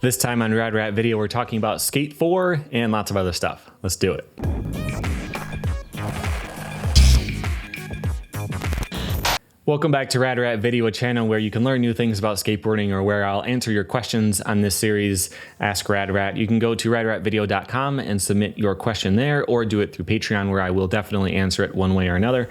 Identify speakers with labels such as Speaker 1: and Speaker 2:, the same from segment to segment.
Speaker 1: This time on Rad Rat Video, we're talking about Skate 4 and lots of other stuff. Let's do it. Welcome back to Rad Rat Video, a channel where you can learn new things about skateboarding, or where I'll answer your questions on this series, Ask Rad Rat. You can go to radratvideo.com and submit your question there, or do it through Patreon, where I will definitely answer it one way or another.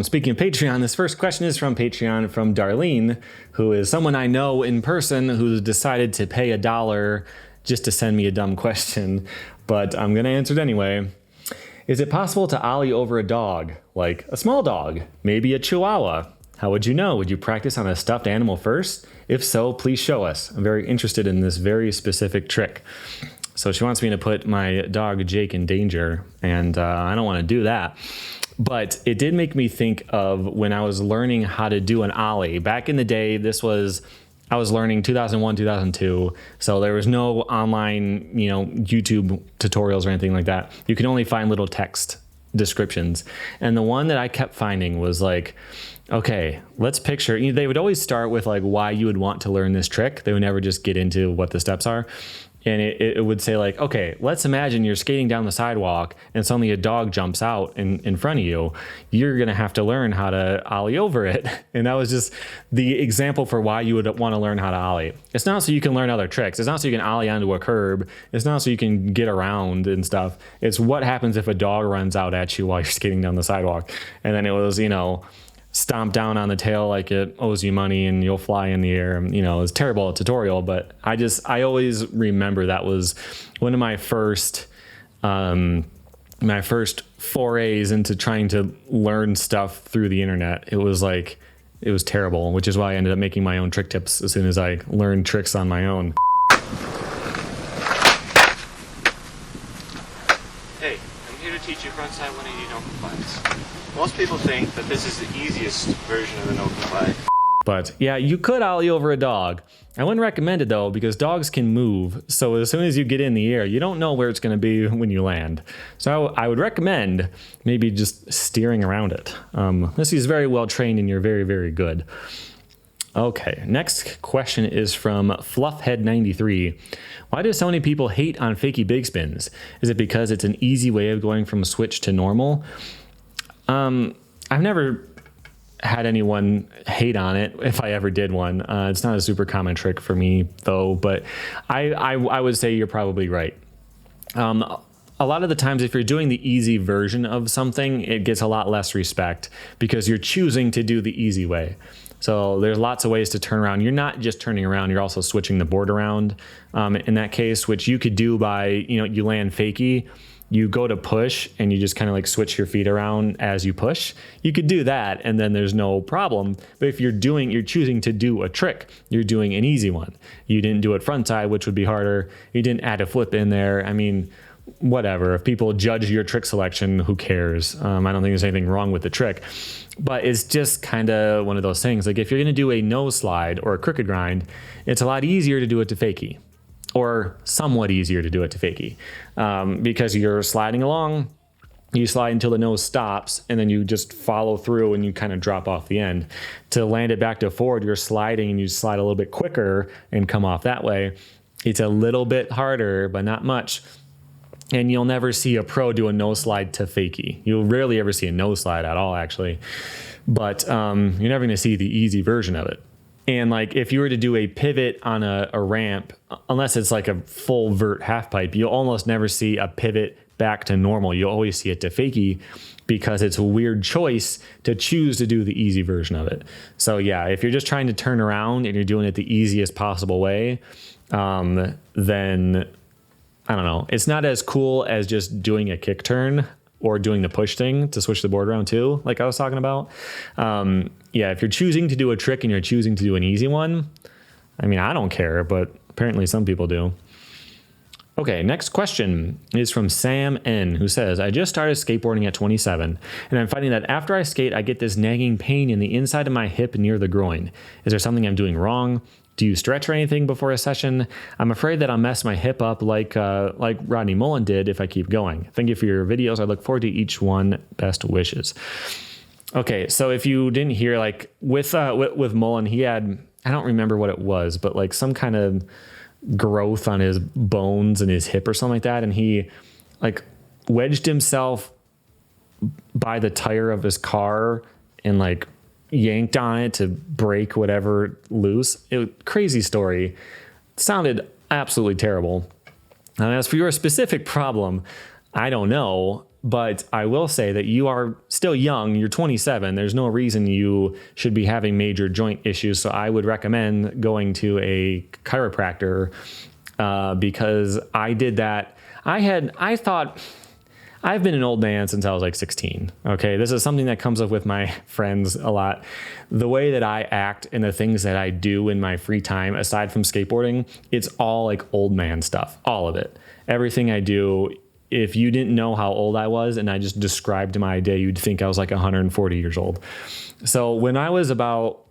Speaker 1: Speaking of Patreon, this first question is from Patreon from Darlene, who is someone I know in person who's decided to pay $1 just to send me a dumb question, but I'm going to answer it anyway. Is it possible to ollie over a dog, like a small dog, maybe a Chihuahua? How would you know? Would you practice on a stuffed animal first? If so, please show us. I'm very interested in this very specific trick. So she wants me to put my dog Jake in danger, and I don't want to do that. But it did make me think of when I was learning how to do an ollie. Back in the day, I was learning 2001, 2002. So there was no online, YouTube tutorials or anything like that. You can only find little text descriptions. And the one that I kept finding was like, okay, let's picture, they would always start with like why you would want to learn this trick. They would never just get into what the steps are. And it would say like, okay, let's imagine you're skating down the sidewalk and suddenly a dog jumps out in front of you. You're going to have to learn how to ollie over it. And that was just the example for why you would want to learn how to ollie. It's not so you can learn other tricks. It's not so you can ollie onto a curb. It's not so you can get around and stuff. It's what happens if a dog runs out at you while you're skating down the sidewalk. And then it was, stomp down on the tail like it owes you money and you'll fly in the air. It was terrible tutorial, but I always remember that was one of my first forays into trying to learn stuff through the internet. It was terrible, which is why I ended up making my own trick tips as soon as I learned tricks on my own.
Speaker 2: Hey, I'm here to teach you frontside 180 no compliance. Most people think that this is the easiest version of the no comply.
Speaker 1: But yeah, you could ollie over a dog. I wouldn't recommend it though, because dogs can move. So as soon as you get in the air, you don't know where it's going to be when you land. So I would recommend maybe just steering around it. This is very well trained and you're very, very good. Okay, next question is from Fluffhead93. Why do so many people hate on fakie big spins? Is it because it's an easy way of going from switch to normal? I've never had anyone hate on it, if I ever did one. It's not a super common trick for me though, but I would say you're probably right. A lot of the times if you're doing the easy version of something, it gets a lot less respect because you're choosing to do the easy way. So there's lots of ways to turn around. You're not just turning around, you're also switching the board around in that case, which you could do by, you land fakie, you go to push and you just kind of like switch your feet around as you push. You could do that and then there's no problem. But if you're choosing to do a trick, you're doing an easy one. You didn't do it frontside, which would be harder. You didn't add a flip in there. I mean, whatever. If people judge your trick selection, who cares? I don't think there's anything wrong with the trick. But it's just kind of one of those things. Like if you're going to do a nose slide or a crooked grind, it's a lot easier to do it to fakie. Or somewhat easier to do it to fakie, because you're sliding along, you slide until the nose stops, and then you just follow through and you kind of drop off the end. To land it back to forward, you're sliding and you slide a little bit quicker and come off that way. It's a little bit harder, but not much. And you'll never see a pro do a nose slide to fakie. You'll rarely ever see a nose slide at all, actually. But you're never going to see the easy version of it. And like if you were to do a pivot on a ramp, unless it's like a full vert half pipe, you'll almost never see a pivot back to normal. You'll always see it to fakie because it's a weird choice to choose to do the easy version of it. So yeah, if you're just trying to turn around and you're doing it the easiest possible way, then I don't know. It's not as cool as just doing a kick turn or doing the push thing to switch the board around too, like I was talking about. Yeah, if you're choosing to do a trick and you're choosing to do an easy one, I mean, I don't care, but apparently some people do. Okay, next question is from Sam N, who says, I just started skateboarding at 27, and I'm finding that after I skate, I get this nagging pain in the inside of my hip near the groin. Is there something I'm doing wrong? Do you stretch or anything before a session? I'm afraid that I'll mess my hip up like Rodney Mullen did if I keep going. Thank you for your videos. I look forward to each one. Best wishes. Okay, so if you didn't hear, like with Mullen, he had, I don't remember what it was, but like some kind of growth on his bones and his hip or something like that. And he like wedged himself by the tire of his car and like yanked on it to break whatever loose. Crazy story. It sounded absolutely terrible. And as for your specific problem, I don't know, but I will say that you are still young. You're 27. There's no reason you should be having major joint issues. So I would recommend going to a chiropractor because I did that. I thought I've been an old man since I was like 16. Okay. This is something that comes up with my friends a lot. The way that I act and the things that I do in my free time, aside from skateboarding, it's all like old man stuff, all of it. Everything I do, if you didn't know how old I was and I just described my day, you'd think I was like 140 years old. So when I was about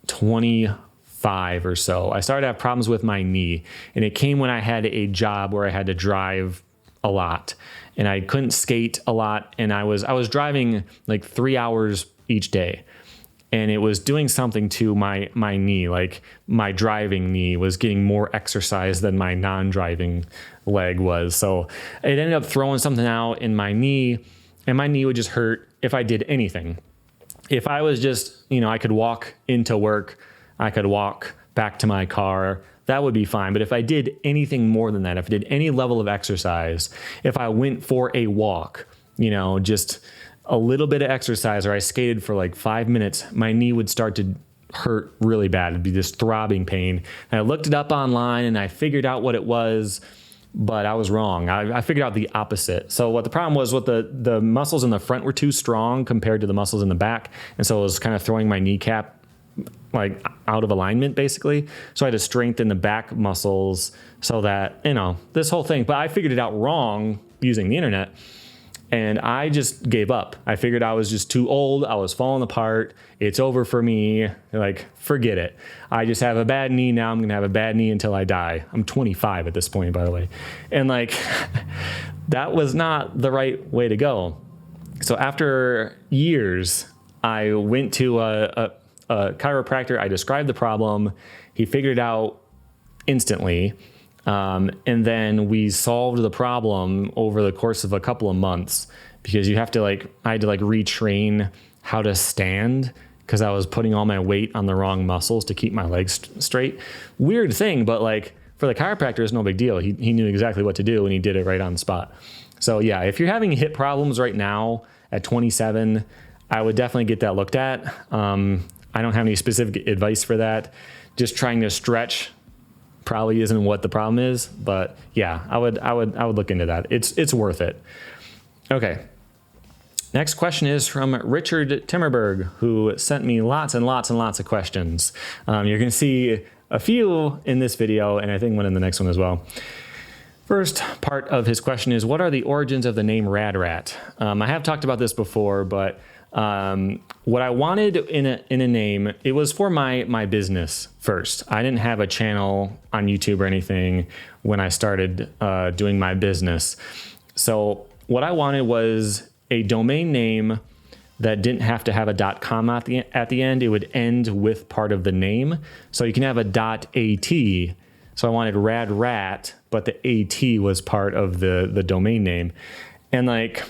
Speaker 1: 25 or so, I started to have problems with my knee, and it came when I had a job where I had to drive a lot and I couldn't skate a lot. And I was driving like 3 hours each day, and it was doing something to my knee. Like my driving knee was getting more exercise than my non-driving leg was. So it ended up throwing something out in my knee, and my knee would just hurt if I did anything. If I was just, I could walk into work, I could walk back to my car, that would be fine. But if I did anything more than that, if I did any level of exercise, if I went for a walk, just a little bit of exercise, or I skated for like 5 minutes, my knee would start to hurt really bad. It'd be this throbbing pain. And I looked it up online and I figured out what it was, but I was wrong. I figured out the opposite. So what the problem was, what the muscles in the front were too strong compared to the muscles in the back. And so it was kind of throwing my kneecap like out of alignment basically. So I had to strengthen the back muscles so that, this whole thing, but I figured it out wrong using the internet, and I just gave up. I figured I was just too old. I was falling apart. It's over for me. Like, forget it. I just have a bad knee now. I'm going to have a bad knee until I die. I'm 25 at this point, by the way. And like, that was not the right way to go. So after years, I went to a chiropractor. I described the problem. He figured it out instantly. And then we solved the problem over the course of a couple of months, because I had to retrain how to stand, because I was putting all my weight on the wrong muscles to keep my legs straight. Weird thing, but like for the chiropractor, it's no big deal. He knew exactly what to do, and he did it right on the spot. So yeah, if you're having hip problems right now at 27, I would definitely get that looked at. I don't have any specific advice for that. Just trying to stretch probably isn't what the problem is, but yeah, I would look into that. It's worth it. Okay. Next question is from Richard Timmerberg, who sent me lots and lots and lots of questions. You're going to see a few in this video, and I think one in the next one as well. First part of his question is, what are the origins of the name Rad Rat? I have talked about this before, but what I wanted in a name, it was for my business first. I didn't have a channel on YouTube or anything when I started doing my business. So what I wanted was a domain name that didn't have to have a .com at the end. It would end with part of the name. So you can have a .at. So I wanted Rad Rat, but the AT was part of the domain name. And like,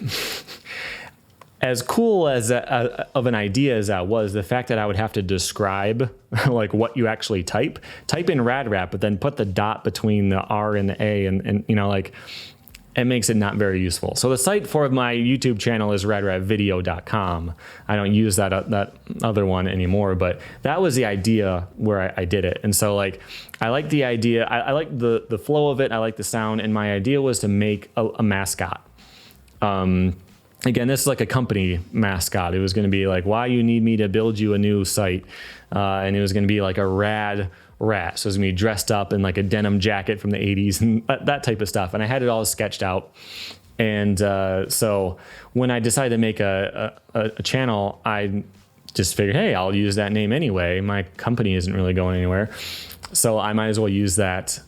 Speaker 1: as cool as of an idea as that was, the fact that I would have to describe like what you actually type in Rad Rat, but then put the dot between the R and the A, and like, it makes it not very useful. So the site for my YouTube channel is radratvideo.com. I don't use that other one anymore, but that was the idea where I did it. And so like, I like the idea. I like the flow of it. I like the sound. And my idea was to make a mascot. Again, this is like a company mascot. It was going to be like, why you need me to build you a new site. And it was going to be like a rad rat. So it was going to be dressed up in like a denim jacket from the 80s and that type of stuff. And I had it all sketched out. And so when I decided to make a channel, I just figured, hey, I'll use that name anyway. My company isn't really going anywhere. So I might as well use that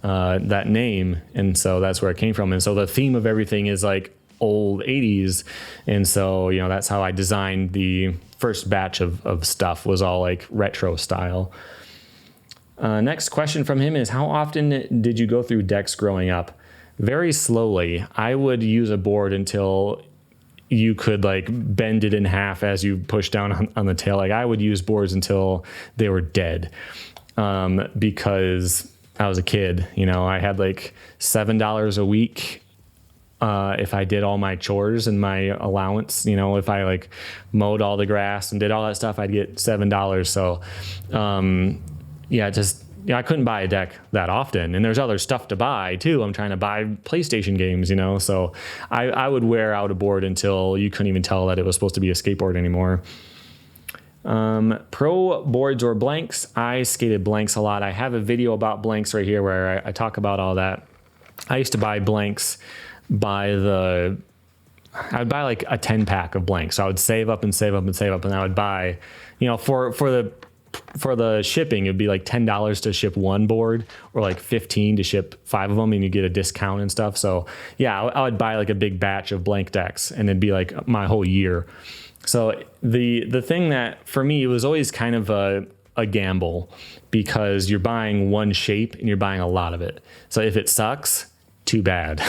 Speaker 1: name. And so that's where it came from. And so the theme of everything is like old 80s. And so, that's how I designed the first batch of stuff, was all like retro style. Next question from him is, how often did you go through decks growing up? Very slowly. I would use a board until you could like bend it in half as you push down on the tail. Like I would use boards until they were dead, because I was a kid. You know, I had like $7 a week if I did all my chores and my allowance. You know, if I like mowed all the grass and did all that stuff, I'd get $7. So I couldn't buy a deck that often. And there's other stuff to buy too. I'm trying to buy PlayStation games, you know, so I would wear out a board until you couldn't even tell that it was supposed to be a skateboard anymore. Pro boards or blanks. I skated blanks a lot. I have a video about blanks right here where I talk about all that. I used to buy blanks I would buy like a 10 pack of blanks. So I would save up and save up and save up. And I would buy, you know, for the shipping, it'd be like $10 to ship one board, or like $15 to ship 5 of them, and you get a discount and stuff. So yeah, I would buy like a big batch of blank decks, and it'd be like my whole year. So the thing that for me, it was always kind of a gamble, because you're buying one shape and you're buying a lot of it. So if it sucks, too bad.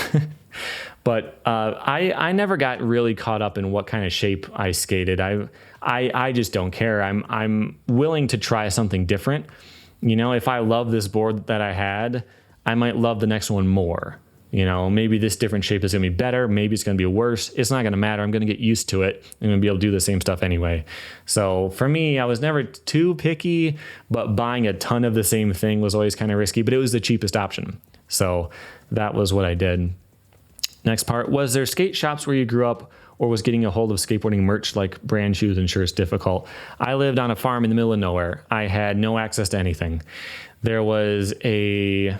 Speaker 1: But I never got really caught up in what kind of shape I skated. I just don't care. I'm willing to try something different. You know, if I love this board that I had, I might love the next one more. You know, maybe this different shape is going to be better. Maybe it's going to be worse. It's not going to matter. I'm going to get used to it. I'm going to be able to do the same stuff anyway. So for me, I was never too picky, but buying a ton of the same thing was always kind of risky, but it was the cheapest option. So that was what I did. Next part, was there skate shops where you grew up, or was getting a hold of skateboarding merch like brand shoes and shirts difficult? I lived on a farm in the middle of nowhere. I had no access to anything. There was a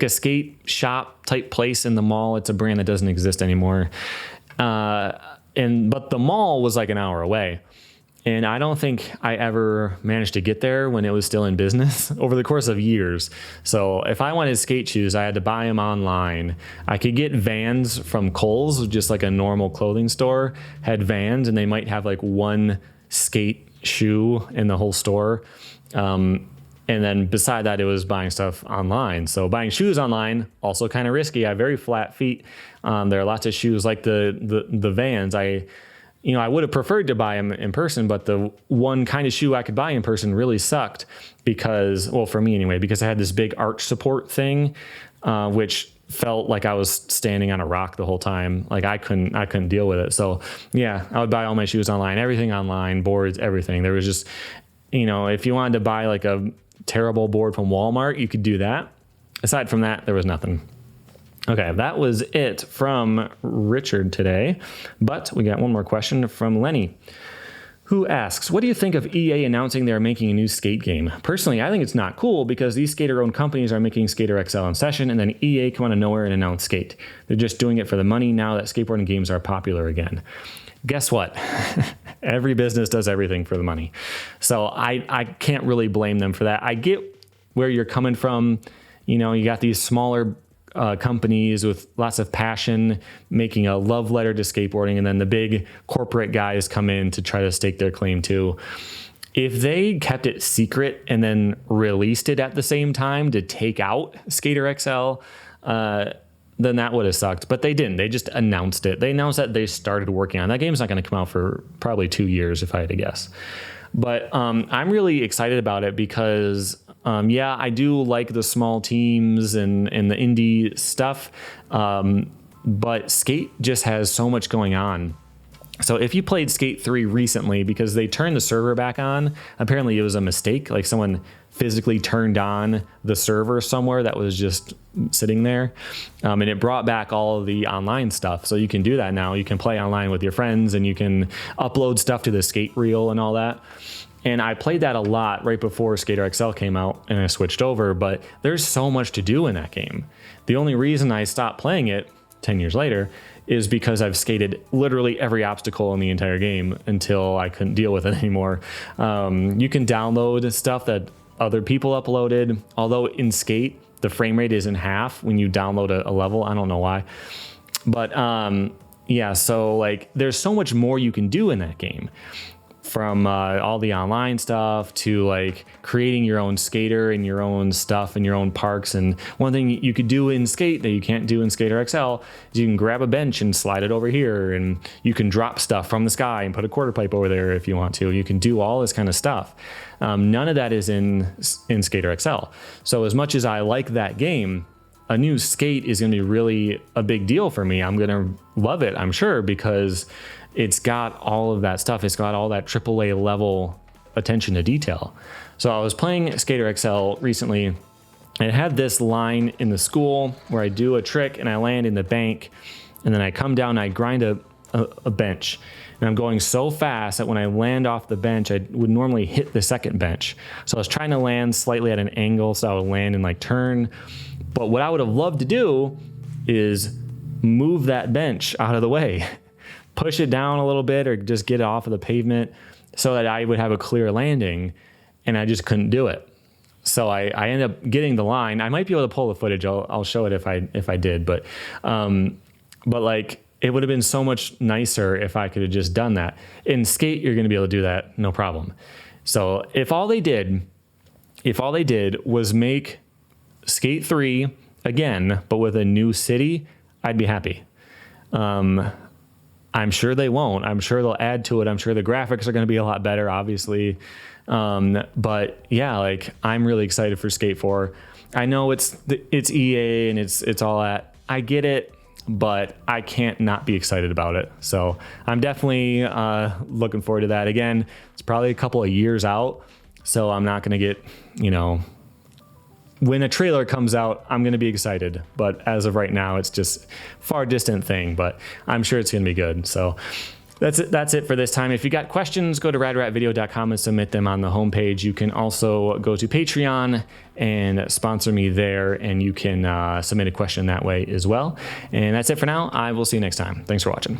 Speaker 1: skate shop type place in the mall. It's a brand that doesn't exist anymore. But the mall was like an hour away. And I don't think I ever managed to get there when it was still in business over the course of years. So if I wanted skate shoes, I had to buy them online. I could get Vans from Kohl's, just like a normal clothing store, had Vans, and they might have like one skate shoe in the whole store. And then beside that, it was buying stuff online. So buying shoes online, also kind of risky. I have very flat feet. There are lots of shoes like the Vans. I would have preferred to buy them in person, but the one kind of shoe I could buy in person really sucked because, well, for me anyway, because I had this big arch support thing, which felt like I was standing on a rock the whole time. Like I couldn't deal with it. So yeah, I would buy all my shoes online, everything online, boards, everything. There was just, if you wanted to buy like a terrible board from Walmart, you could do that. Aside from that, there was nothing. Okay, that was it from Richard today, but we got one more question from Lenny, who asks, what do you think of EA announcing they're making a new skate game? Personally, I think it's not cool because these skater-owned companies are making Skater XL in Session, and then EA come out of nowhere and announce Skate. They're just doing it for the money now that skateboarding games are popular again. Guess what? Every business does everything for the money. So I can't really blame them for that. I get where you're coming from. You got these smaller companies with lots of passion making a love letter to skateboarding, and then the big corporate guys come in to try to stake their claim too. If they kept it secret and then released it at the same time to take out Skater XL, then that would have sucked. But they didn't. They just announced it. They announced that they started working on it. That game's not going to come out for probably 2 years if I had to guess. But I'm really excited about it because I do like the small teams and the indie stuff, but Skate just has so much going on. So if you played Skate 3 recently, because they turned the server back on, apparently it was a mistake, like someone physically turned on the server somewhere that was just sitting there, and it brought back all of the online stuff. So you can do that now. You can play online with your friends, and you can upload stuff to the Skate reel and all that. And I played that a lot right before Skater XL came out, and I switched over, but there's so much to do in that game. The only reason I stopped playing it 10 years later is because I've skated literally every obstacle in the entire game until I couldn't deal with it anymore. You can download stuff that other people uploaded, although in Skate, the frame rate is in half when you download a level. I don't know why. But so like there's so much more you can do in that game. from all the online stuff to like creating your own skater and your own stuff and your own parks. And one thing you could do in Skate that you can't do in Skater XL is you can grab a bench and slide it over here, and you can drop stuff from the sky and put a quarter pipe over there if you want to. You can do all this kind of stuff. None of that is in Skater XL. So as much as I like that game, a new Skate is going to be really a big deal for me. I'm going to love it, I'm sure, because it's got all of that stuff. It's got all that AAA level attention to detail. So I was playing Skater XL recently, and it had this line in the school where I do a trick and I land in the bank, and then I come down and I grind a bench. And I'm going so fast that when I land off the bench, I would normally hit the second bench. So I was trying to land slightly at an angle so I would land and like turn. But what I would have loved to do is move that bench out of the way, push it down a little bit, or just get it off of the pavement so that I would have a clear landing, and I just couldn't do it. So I ended up getting the line. I might be able to pull the footage. I'll show it if I did, but like it would have been so much nicer if I could have just done that. In Skate, you're going to be able to do that, no problem. So if all they did was make Skate 3 again, but with a new city, I'd be happy. I'm sure they won't. I'm sure they'll add to it. I'm sure the graphics are going to be a lot better, obviously. But yeah, like I'm really excited for Skate 4. I know it's EA and it's all that. I get it, but I can't not be excited about it. So I'm definitely looking forward to that. Again, it's probably a couple of years out, so I'm not going to get, when a trailer comes out, I'm going to be excited. But as of right now, it's just far distant thing, but I'm sure it's going to be good. So that's it for this time. If you got questions, go to radratvideo.com and submit them on the homepage. You can also go to Patreon and sponsor me there, and you can submit a question that way as well. And that's it for now. I will see you next time. Thanks for watching.